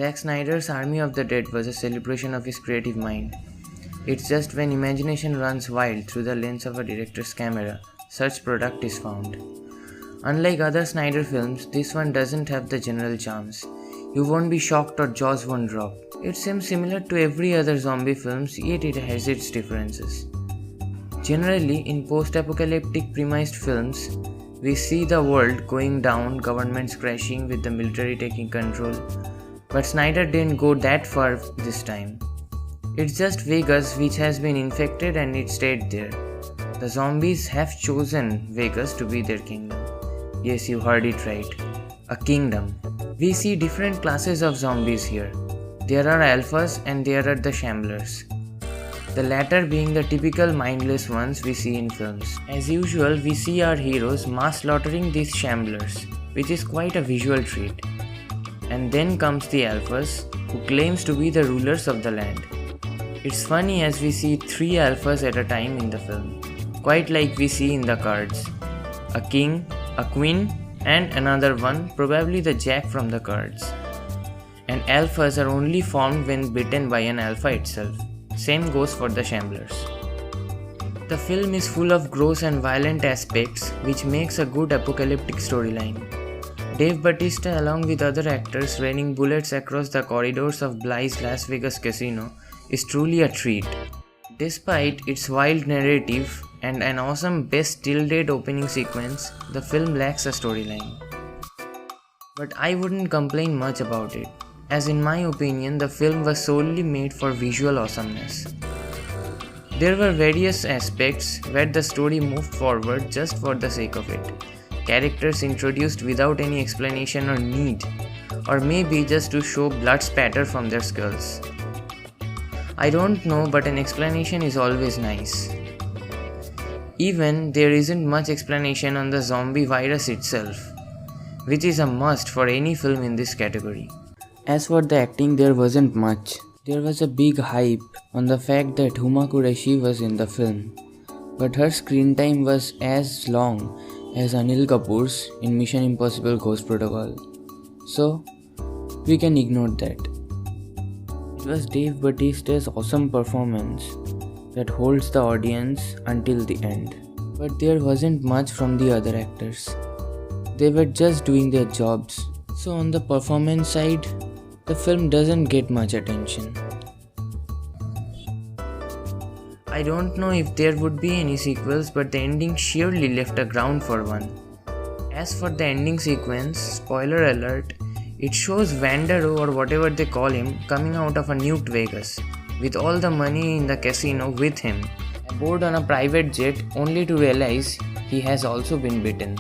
Zack Snyder's Army of the Dead was a celebration of his creative mind. It's just when imagination runs wild through the lens of a director's camera, such product is found. Unlike other Snyder films, this one doesn't have the general charms. You won't be shocked or jaws won't drop. It seems similar to every other zombie films, yet it has its differences. Generally, in post-apocalyptic premised films, we see the world going down, governments crashing with the military taking control. But Snyder didn't go that far this time. It's just Vegas which has been infected and it stayed there. The zombies have chosen Vegas to be their kingdom. Yes, you heard it right. A kingdom. We see different classes of zombies here. There are alphas and there are the shamblers. The latter being the typical mindless ones we see in films. As usual, we see our heroes mass slaughtering these shamblers, which is quite a visual treat. And then comes the alphas, who claims to be the rulers of the land. It's funny as we see 3 alphas at a time in the film, quite like we see in the cards. A king, a queen, and another one, probably the jack from the cards. And alphas are only formed when bitten by an alpha itself. Same goes for the shamblers. The film is full of gross and violent aspects which makes a good apocalyptic storyline. Dave Bautista along with other actors raining bullets across the corridors of Bly's Las Vegas casino is truly a treat. Despite its wild narrative and an awesome best till date opening sequence, the film lacks a storyline. But I wouldn't complain much about it, as in my opinion the film was solely made for visual awesomeness. There were various aspects where the story moved forward just for the sake of it. Characters introduced without any explanation or need, or maybe just to show blood spatter from their skulls. I don't know, but an explanation is always nice. Even there isn't much explanation on the zombie virus itself, which is a must for any film in this category. As for the acting, there wasn't much. There was a big hype on the fact that Huma Qureshi was in the film, but her screen time was as long as Anil Kapoor's in Mission Impossible Ghost Protocol. So, we can ignore that. It was Dave Bautista's awesome performance that holds the audience until the end. But there wasn't much from the other actors. They were just doing their jobs. So on the performance side, the film doesn't get much attention. I don't know if there would be any sequels, but the ending surely left a ground for one. As for the ending sequence, spoiler alert, it shows Vandero or whatever they call him coming out of a nuked Vegas with all the money in the casino with him, aboard on a private jet only to realize he has also been bitten.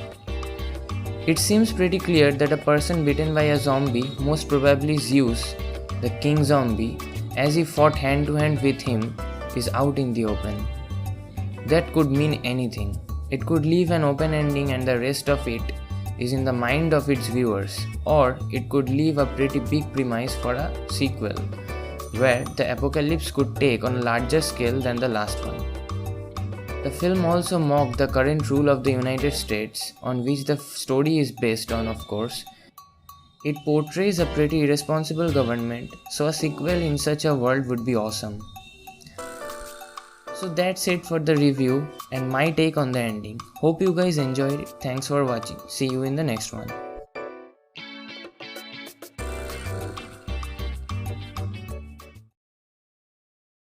It seems pretty clear that a person bitten by a zombie, most probably Zeus, the king zombie, as he fought hand to hand with him, is out in the open. That could mean anything. It could leave an open ending and the rest of it is in the mind of its viewers, or it could leave a pretty big premise for a sequel, where the apocalypse could take on a larger scale than the last one. The film also mocked the current rule of the United States, on which the story is based on, of course. It portrays a pretty irresponsible government, so a sequel in such a world would be awesome. So that's it for the review and my take on the ending. Hope you guys enjoyed it. Thanks for watching. See you in the next one.